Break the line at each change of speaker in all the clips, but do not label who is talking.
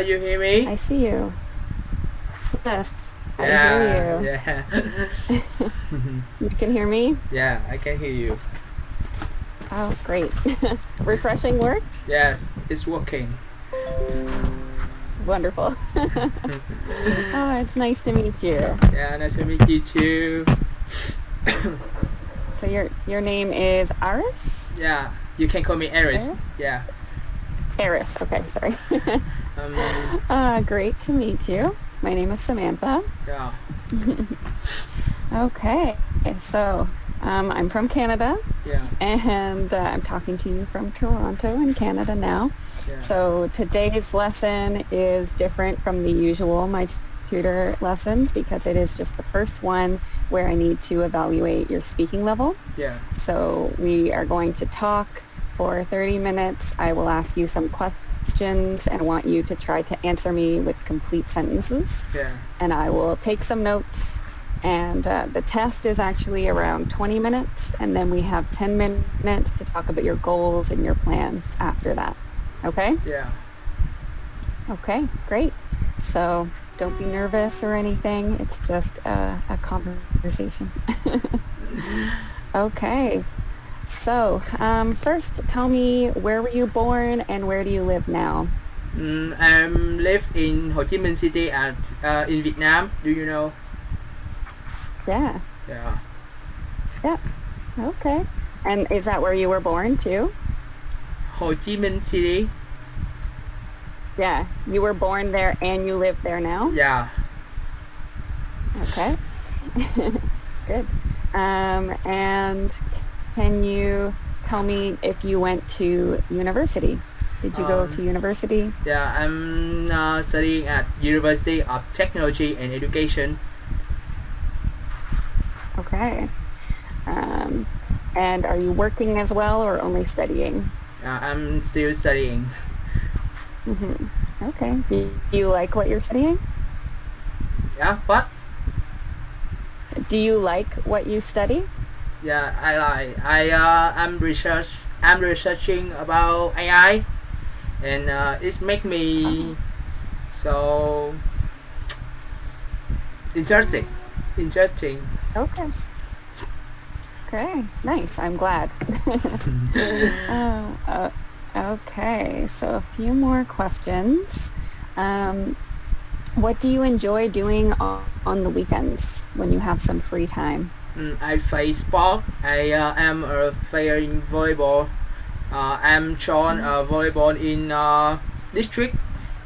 you hear me?
I see you. Yes, I
Yeah,
hear
yeah.
you. You can hear me?
Yeah, I can hear you.
Oh, great. Refreshing worked?
Yes, it's working.
Wonderful. Oh, it's nice to meet you.
Yeah, nice to meet you too.
So your name is Aris?
Yeah, you can call me Eris.
Aris?
Yeah.
Aris. Okay, sorry.
Um.
Great to meet you. My name is Samantha.
Yeah.
Okay, so I'm from Canada,
Yeah.
and I'm talking to you from Toronto in Canada now.
Yeah.
So today's lesson is different from the usual MyTutor lessons because it is just the first one where I need to evaluate your speaking level.
Yeah.
So we are going to talk for 30 minutes. I will ask you some questions and want you to try to answer me with complete sentences.
Yeah.
And I will take some notes. And the test is actually around 20 minutes, and then we have 10 minutes to talk about your goals and your plans after that. Okay?
Yeah.
Okay, great. So don't be nervous or anything. It's just a conversation. Okay. So first, tell me, where were you born and where do you live now?
I'm live in Ho Chi Minh City at in Vietnam. Do you know?
Yeah.
Yeah.
Yeah. Okay. And is that where you were born too?
Ho Chi Minh City.
Yeah. You were born there and you live there now?
Yeah.
Okay. Good. And can you tell me if you went to university? Did you go to university?
Yeah. I'm studying at University of Technology and Education.
Okay. And are you working as well or only studying?
I'm still studying.
Okay. Do you like what you're studying?
Yeah. What?
Do you like what you study?
Yeah, I like. I'm researching about AI, and it make me so interesting. Interesting.
Okay. Okay. Nice. I'm glad. Okay. So a few more questions. What do you enjoy doing on the weekends when you have some free time?
I play sport. I am a player in volleyball. I'm joined volleyball in district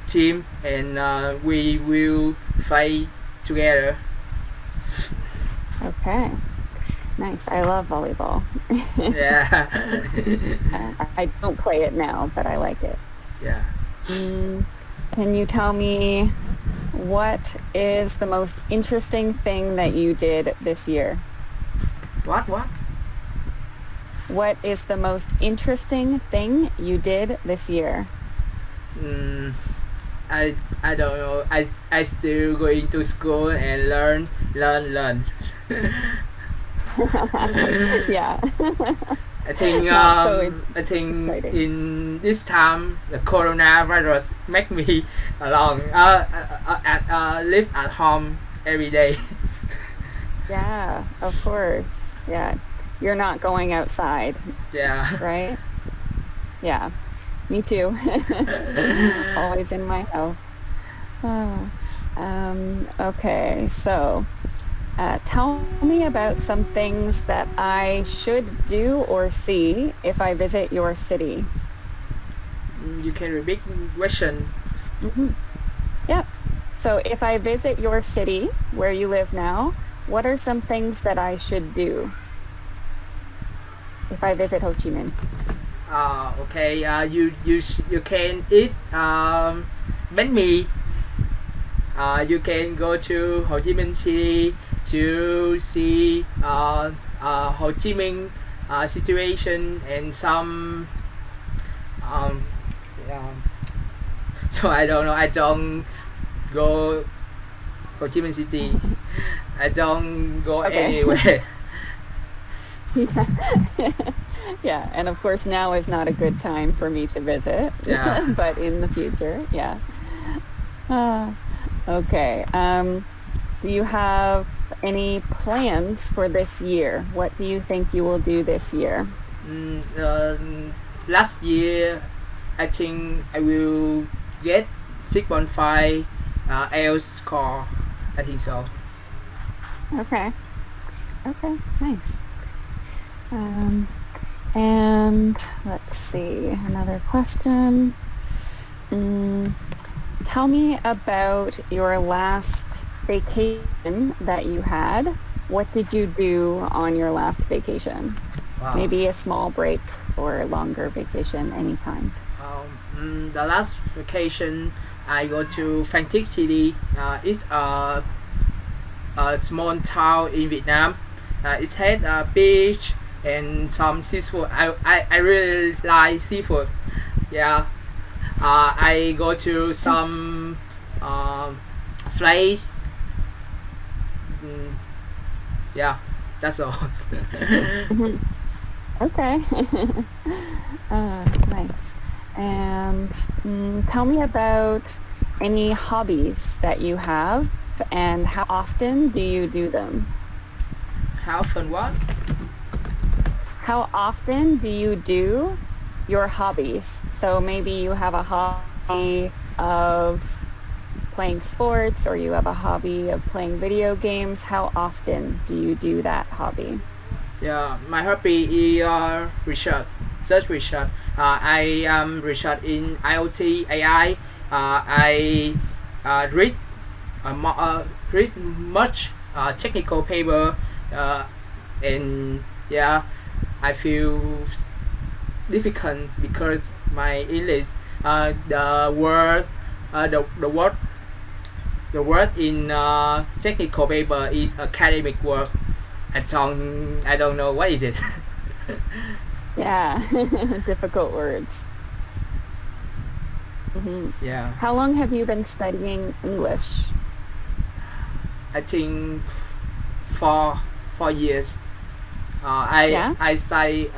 team, and we will play together.
Okay. Nice. I love volleyball.
Yeah.
I don't play it now, but I like it.
Yeah.
Can you tell me what is the most interesting thing that you did this year?
What?
What is the most interesting thing you did this year?
I don't know. I still going to school and learn.
Yeah.
I think I think
exciting.
in this time the coronavirus make me alone live at home every day.
Yeah, of course. Yeah. You're not going outside,
Yeah.
right? Yeah. Me too. Always in my house. Oh. Okay, so tell me about some things that I should do or see if I visit your city.
You can repeat question.
Yep. So if I visit your city where you live now, what are some things that I should do if I visit Ho Chi Minh?
Okay. You can eat bánh mì. You can go to Ho Chi Minh City to see Ho Chi Minh situation and some so I don't know. I don't go Ho Chi Minh City. I don't go anywhere.
Yeah, and of course now is not a good time for me to visit.
Yeah.
But in the future, yeah. Ah, okay. Do you have any plans for this year? What do you think you will do this year?
Mm, last year, I think I will get 6.5 IELTS score. I think so.
Okay. Okay. Nice. Um, and let's see, another question. Mm, tell me about your last vacation that you had. What did you do on your last vacation?
Wow.
Maybe a small break or a longer vacation, anytime.
The last vacation I go to Phan City. It's a small town in Vietnam. It has a beach and some seafood. I really like seafood. Yeah. I go to some place. Mm, yeah, that's all.
Mhm. Okay. Nice. And tell me about any hobbies that you have and how often do you do them?
How fun what?
How often do you do your hobbies? So maybe you have a hobby of playing sports or you have a hobby of playing video games. How often do you do that hobby?
Yeah, my hobby is research, just research. I am research in IoT AI. I read read much technical paper, uh, and yeah, I feel difficult because my English, the word in technical paper is academic word. I don't know what is it.
Yeah, difficult words. hmm
Yeah,
How long have you been studying English?
I think 4 years.
Yeah?
I study.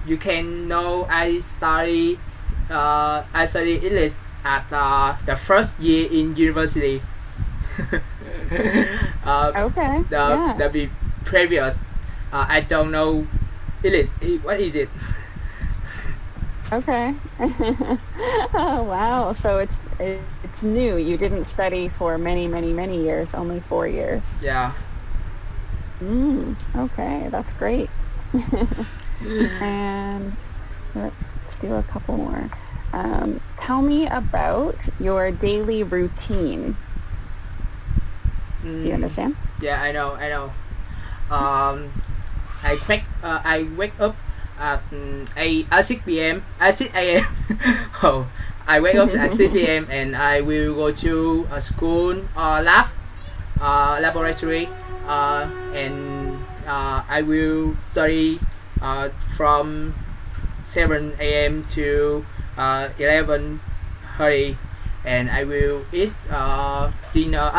You can know I study English at the first year in university. uh,
Okay. Yeah.
the previous. I don't know English. What is it?
Okay. Oh, wow. So it's new. You didn't study for many, many, many years, only 4 years.
Yeah.
Okay, that's great. And let's do a couple more. Tell me about your daily routine. Do you
Mm,
understand?
yeah, I know. I know. Um, I wake up at 6 p.m. At 6 a.m. Oh, I wake up at 6 p.m. and I will go to a school laboratory, and I will study from 7 a.m. to 11:30, and I will eat dinner.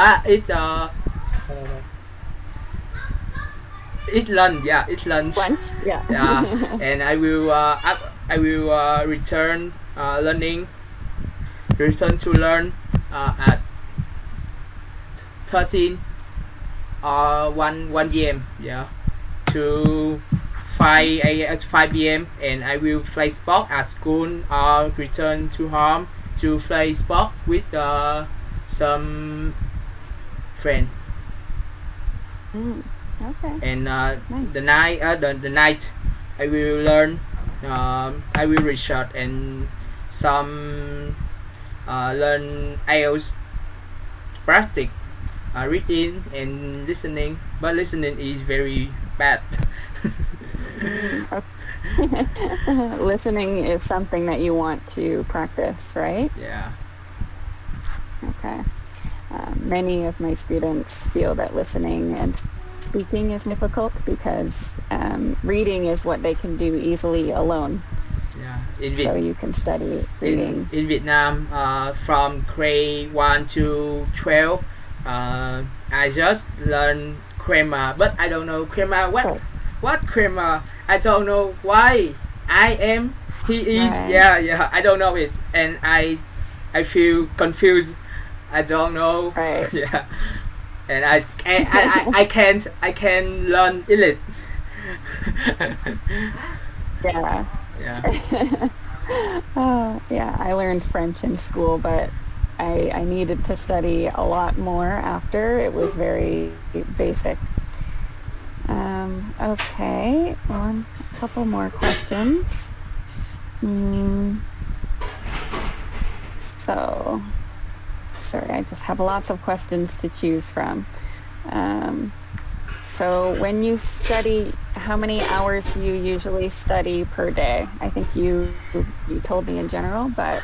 It's lunch. Yeah, it's lunch.
Lunch? Yeah.
Yeah, and I will return to learn at 13 1 p.m. Yeah, to 5 p.m. and I will play sport at school or return to home to play sport with some friend.
Mm, okay.
And
Nice.
the night I will learn, I will research and some learn IELTS practice, reading and listening, but listening is very bad.
Okay. Listening is something that you want to practice, right?
Yeah.
Okay. Many of my students feel that listening and speaking is difficult because reading is what they can do easily alone.
Yeah,
So you can study reading.
in Vietnam, from grade 1 to 12, I just learn grammar, but I don't know grammar.
Oh,
What grammar? I don't know why. I am. He is.
right.
Yeah, yeah. I don't know it, and I feel confused. I don't know.
Right.
Yeah, and I can learn English.
Yeah.
Yeah.
Oh, yeah. I learned French in school, but I needed to study a lot more after. It was very basic. Okay. A couple more questions. Mm, so, sorry, I just have lots of questions to choose from. Um, so when you study, how many hours do you usually study per day? I think you told me in general, but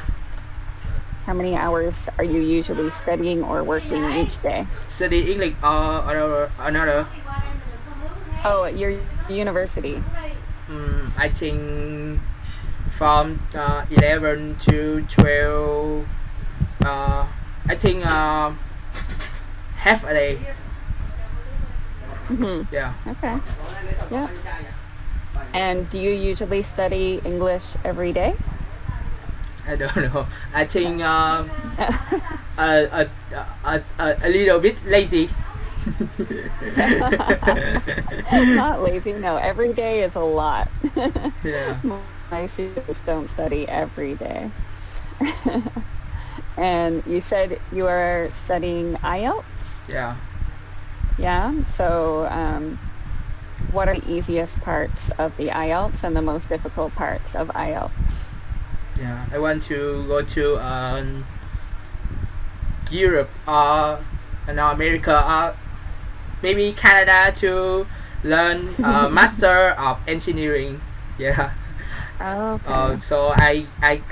how many hours are you usually studying or working each day?
Study English or another.
Oh, at your university.
I think from 11 to 12. I think half a day. Yeah.
Okay. Yeah. And do you usually study English every day?
I don't know. I think a, a little bit lazy.
Not lazy. No, every day is a lot.
Yeah.
My students don't study every day. And you said you are studying IELTS?
Yeah.
Yeah. So, what are the easiest parts of the IELTS and the most difficult parts of IELTS?
Yeah. I want to go to Europe or America or maybe Canada to learn master of engineering. Yeah.
Okay.
So I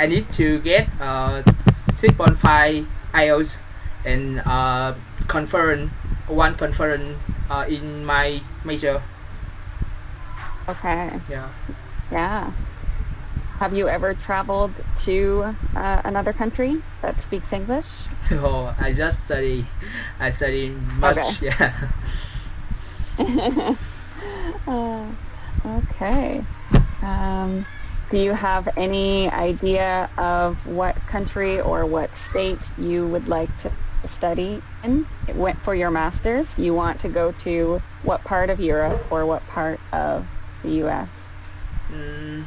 need to get 6.5 IELTS and one conference in my major.
Okay.
Yeah.
Yeah. Have you ever traveled to another country that speaks English?
Oh, I just study. I study much.
Okay.
Yeah.
Okay. Do you have any idea of what country or what state you would like to study in? For your master's, you want to go to what part of Europe or what part of the U.S.?
Mm,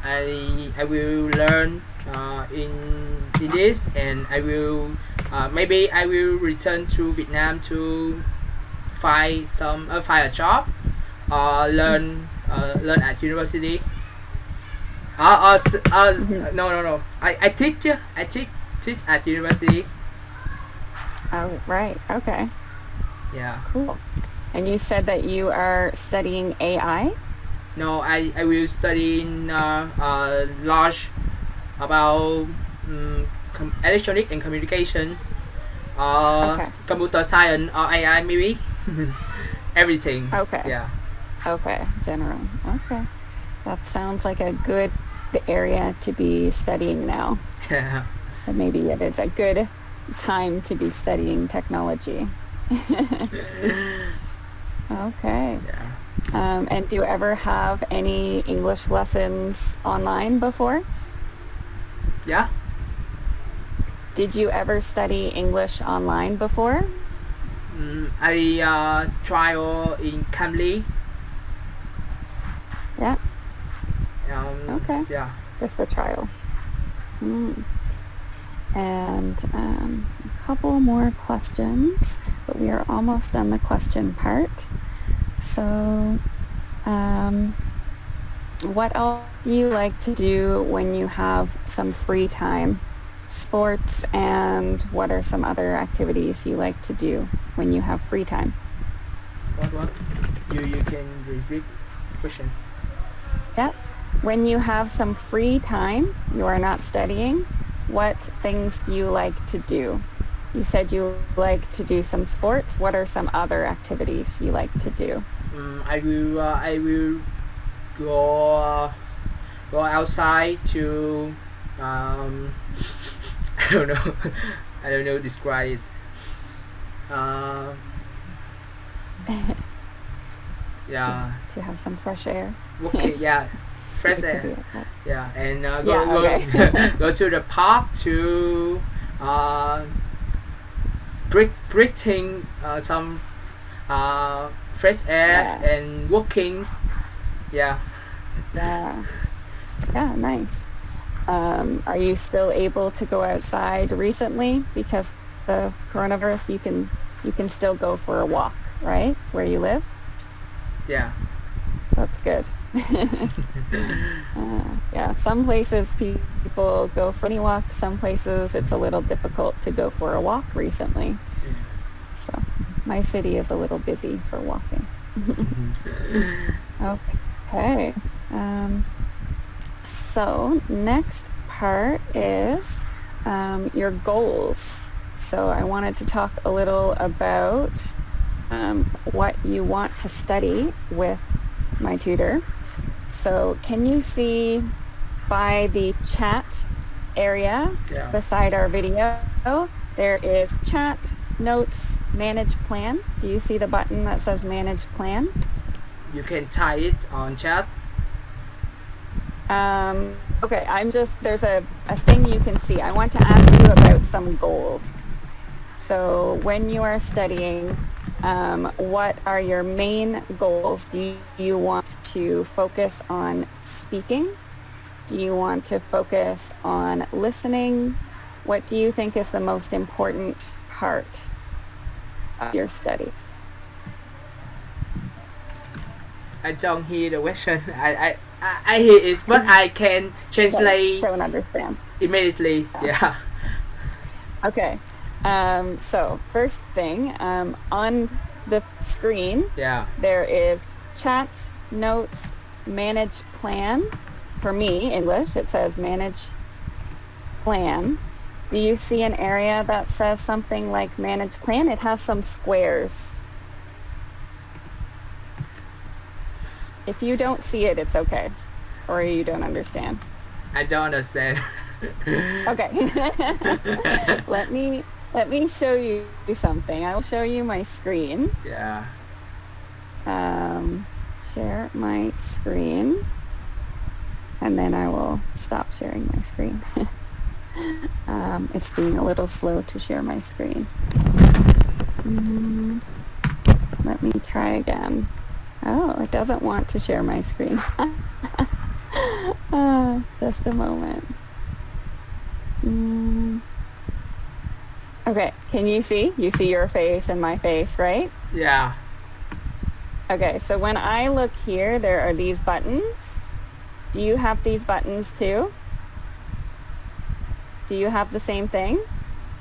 I will learn in this, and I will maybe I will return to Vietnam to find a job or learn at university.
Mhm.
No. I teach at university.
Oh, right. Okay.
Yeah.
Cool. And you said that you are studying AI?
No, I will study in large about electronic and communication,
Okay.
computer science or AI maybe. Everything.
Okay.
Yeah.
Okay. General. Okay. That sounds like a good area to be studying now.
Yeah.
And maybe it is a good time to be studying technology. Okay.
Yeah.
And do you ever have any English lessons online before?
Yeah.
Did you ever study English online before?
I trial in Camly.
Yeah. Okay.
Yeah.
Just a trial. Mm. And a couple more questions, but we are almost done the question part. So, what else do you like to do when you have some free time? Sports, and what are some other activities you like to do when you have free time?
What? You can repeat question.
Yeah. When you have some free time, you are not studying, what things do you like to do? You said you like to do some sports. What are some other activities you like to do?
I will go outside to um, I don't know. I don't know describe it. Uh, yeah.
To have some fresh air.
Okay. Yeah. fresh
Like to
air.
be outside.
Yeah, and
Yeah, okay.
go to the park to breathing some fresh air
Yeah,
and walking. Yeah.
yeah, yeah, nice. Are you still able to go outside recently because of coronavirus? You can still go for a walk, right? Where you live?
Yeah.
That's good. Yeah, some places people go for any walk. Some places it's a little difficult to go for a walk recently. So my city is a little busy for walking. Okay. So next part is your goals. So I wanted to talk a little about what you want to study with MyTutor. So can you see by the chat area
Yeah.
beside our video, there is chat, notes, manage plan. Do you see the button that says manage plan?
You can type it on chat.
Okay, there's a thing you can see. I want to ask you about some goals. So when you are studying, what are your main goals? Do you want to focus on speaking? Do you want to focus on listening? What do you think is the most important part of your studies?
I don't hear the question. I hear it, but I can translate
Don't understand.
immediately.
Yeah.
Yeah.
Okay. So first thing, on the screen,
Yeah.
there is chat, notes, manage plan. For me, English, it says manage plan. Do you see an area that says something like manage plan? It has some squares. If you don't see it, it's okay. Or you don't understand.
I don't understand.
Okay. Let me show you something. I'll show you my screen.
Yeah.
Share my screen. And then I will stop sharing my screen. It's being a little slow to share my screen. Let me try again. Oh, it doesn't want to share my screen. Just a moment. Okay, can you see? You see your face and my face, right?
Yeah.
Okay, so when I look here, there are these buttons. Do you have these buttons too? Do you have the same thing?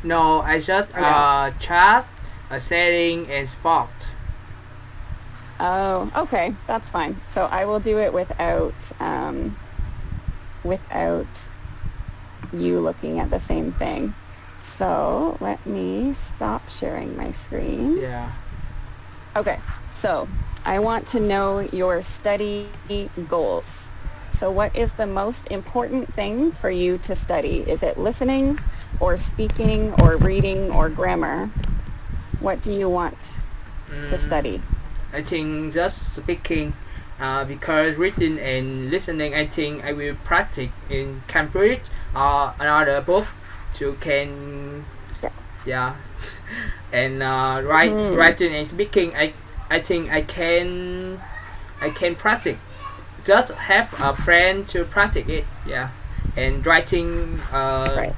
No, I just
Okay.
chat, setting, and spot.
Oh, okay, that's fine. So I will do it without you looking at the same thing. So let me stop sharing my screen.
Yeah.
Okay, so I want to know your study goals. So what is the most important thing for you to study? Is it listening or speaking or reading or grammar? What do you want to study?
I think just speaking, because reading and listening, I think I will practice in Cambridge or another book to can, yeah, and writing and speaking, I think I can practice. Just have a friend to practice it, yeah, and writing,
Right.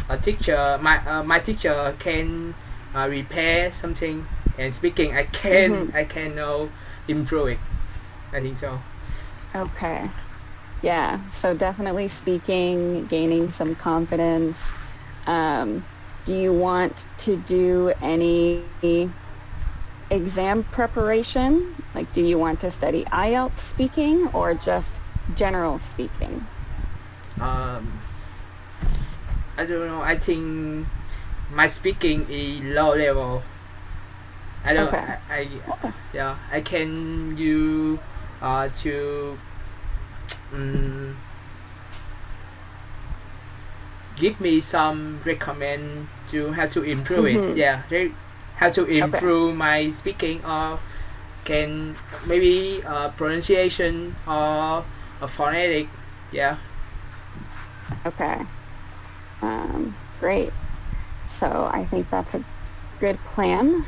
a teacher, my teacher can repair something, and speaking I can know improve it. I think so.
Okay. Yeah, so definitely speaking, gaining some confidence. Do you want to do any exam preparation? Like, do you want to study IELTS speaking or just general speaking?
I don't know. I think my speaking is low level. I don't.
Okay.
I yeah. I can you to give me some recommend to how to improve it. Yeah, how to improve my speaking, or can maybe pronunciation or a phonetic. Yeah.
Okay. Great. So I think that's a good plan.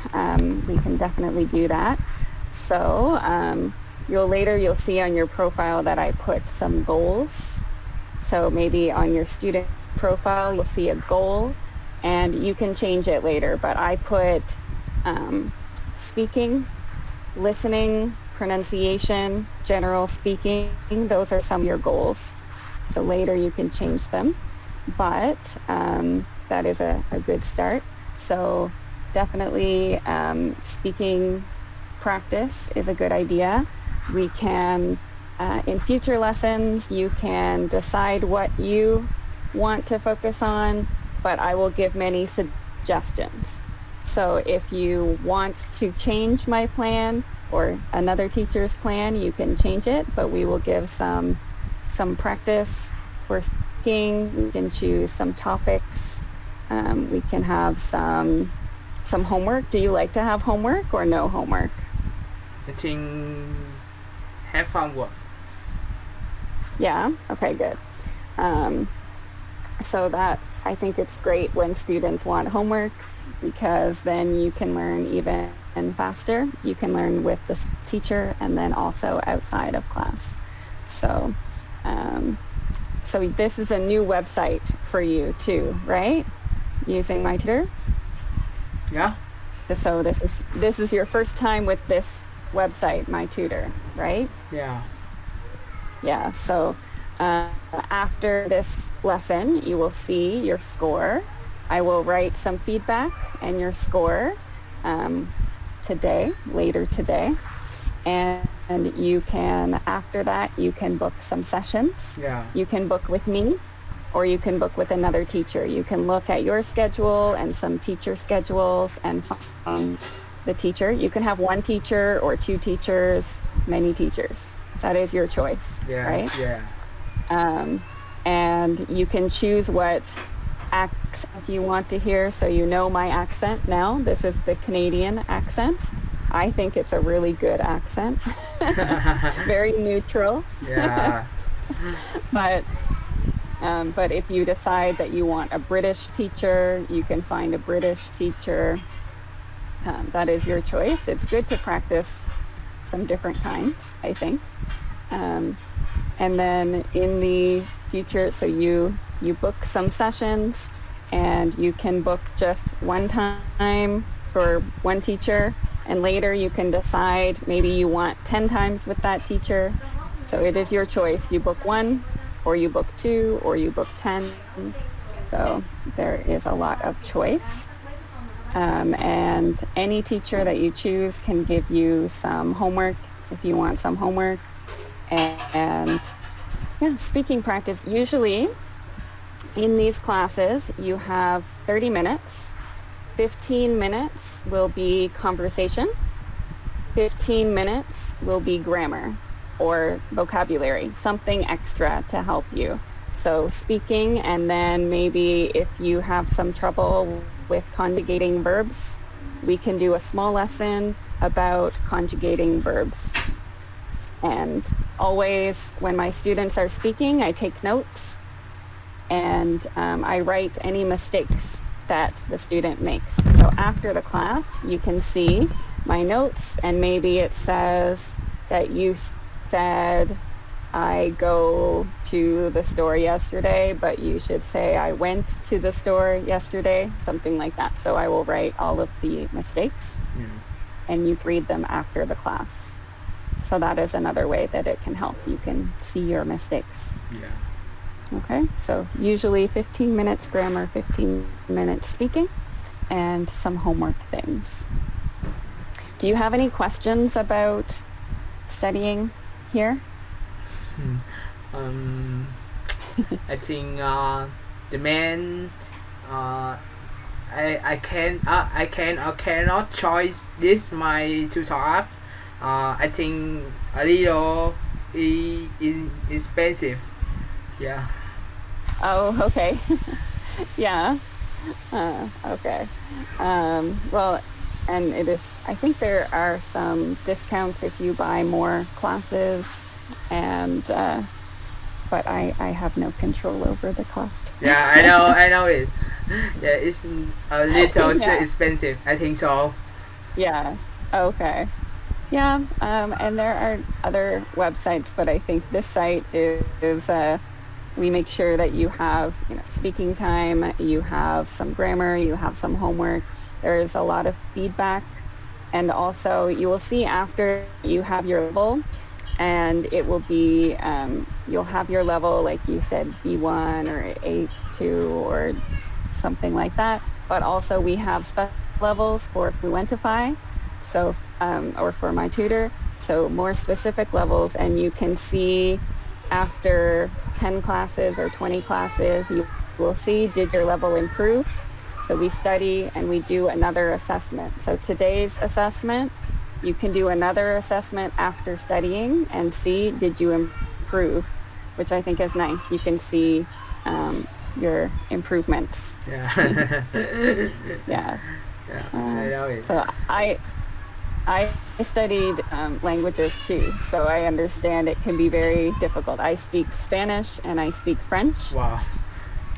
We can definitely do that. So you'll see on your profile that I put some goals. So maybe on your student profile, you'll see a goal, and you can change it later. But I put speaking, listening, pronunciation, general speaking. Those are some of your goals. So later you can change them. But that is a good start. So definitely speaking practice is a good idea. We can, in future lessons, you can decide what you want to focus on, but I will give many suggestions. So if you want to change my plan or another teacher's plan, you can change it, but we will give some practice for speaking. We can choose some topics. We can have some homework. Do you like to have homework or no homework?
I think have homework.
Yeah? Okay, good. So that, I think it's great when students want homework, because then you can learn even faster. You can learn with the teacher and then also outside of class. So, so this is a new website for you too, right? Using MyTutor?
Yeah.
So this is your first time with this website, MyTutor, right?
Yeah.
Yeah, so after this lesson, you will see your score. I will write some feedback and your score later today. And you can, after that, you can book some sessions.
Yeah.
You can book with me, or you can book with another teacher. You can look at your schedule and some teacher schedules and find the teacher. You can have one teacher or two teachers, many teachers. That is your choice,
Yeah.
right?
Yeah.
And you can choose what accent you want to hear. So you know my accent now. This is the Canadian accent. I think it's a really good accent. Very neutral.
Yeah.
But if you decide that you want a British teacher, you can find a British teacher. That is your choice. It's good to practice some different kinds, I think. And then in the future, so you book some sessions, and you can book just one time for one teacher, and later you can decide maybe you want 10 times with that teacher. So it is your choice. You book one, or you book two, or you book 10. So there is a lot of choice. And any teacher that you choose can give you some homework if you want some homework. And yeah, speaking practice. Usually in these classes, you have 30 minutes. 15 minutes will be conversation. 15 minutes will be grammar or vocabulary, something extra to help you. So speaking, and then maybe if you have some trouble with conjugating verbs, we can do a small lesson about conjugating verbs. And always when my students are speaking, I take notes, and I write any mistakes that the student makes. So after the class, you can see my notes, and maybe it says that you said, I go to the store yesterday, but you should say I went to the store yesterday, something like that. So I will write all of the mistakes, and you read them after the class. So that is another way that it can help. You can see your mistakes.
Yeah.
Okay, so usually 15 minutes grammar, 15 minutes speaking, and some homework things. Do you have any questions about studying here?
I think the main I cannot choose this my tutor app. I think a little expensive. Yeah.
Oh, okay. Yeah. Okay. Well, and it is, I think there are some discounts if you buy more classes, and but I have no control over the cost.
Yeah, I know it. Yeah, it's a little
Yeah.
expensive. I think so.
Yeah. Okay. Yeah. And there are other websites, but I think this site is we make sure that you have, speaking time, you have some grammar, you have some homework. There's a lot of feedback. And also you will see after you have your level, and it will be, you'll have your level, like you said, B1 or A2 or something like that. But also we have special levels for Fluentify, so, or for MyTutor. So more specific levels, and you can see after 10 classes or 20 classes, you will see, did your level improve? So we study and we do another assessment. So today's assessment, you can do another assessment after studying and see, did you improve? Which I think is nice. You can see your improvements.
Yeah.
Yeah.
Yeah, I know it.
So I studied languages too, so I understand it can be very difficult. I speak Spanish and I speak French.
Wow.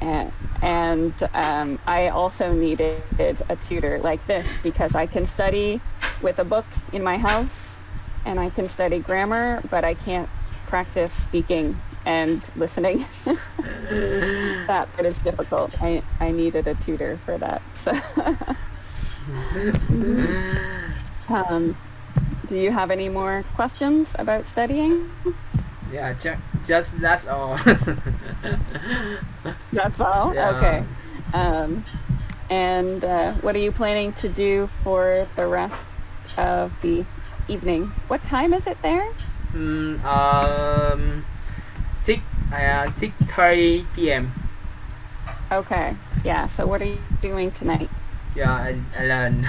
And I also needed a tutor like this because I can study with a book in my house and I can study grammar, but I can't practice speaking and listening. That is difficult. I needed a tutor for that. So. Do you have any more questions about studying?
Yeah, just that's all.
That's all?
Yeah.
Okay. And what are you planning to do for the rest of the evening? What time is it there?
6:30 p.m.
Okay. Yeah. So what are you doing tonight?
Yeah, I learn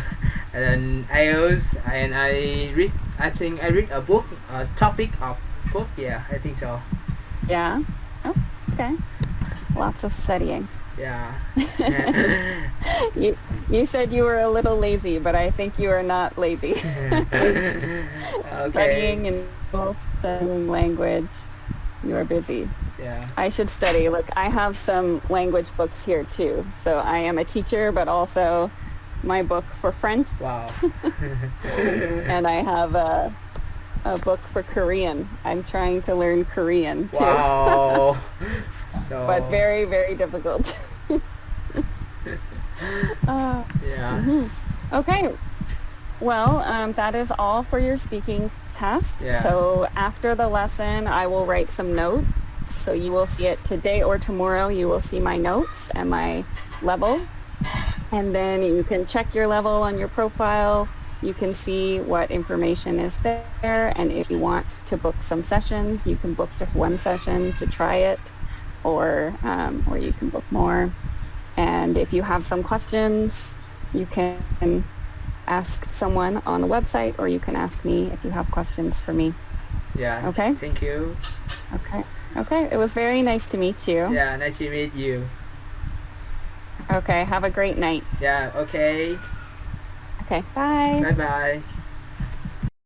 IELTS and I read. I think I read a book, a topic of book. Yeah, I think so.
Yeah. Oh, okay. Lots of studying.
Yeah.
You said you were a little lazy, but I think you are not lazy.
Okay.
Studying and studying language. You are busy.
Yeah.
I should study. Look, I have some language books here too. So I am a teacher, but also my book for French.
Wow.
And I have a book for Korean. I'm trying to learn Korean too.
Wow. So.
But very, very difficult.
Yeah.
Mhm. Okay. Well, that is all for your speaking test.
Yeah.
So after the lesson, I will write some notes. So you will see it today or tomorrow. You will see my notes and my level. And then you can check your level on your profile. You can see what information is there. And if you want to book some sessions, you can book just one session to try it, or you can book more. And if you have some questions, you can ask someone on the website, or you can ask me if you have questions for me.
Yeah.
Okay?
Thank you.
Okay. Okay. It was very nice to meet you.
Yeah, nice to meet you.
Okay. Have a great night.
Yeah, okay.
Okay. Bye.
Bye bye.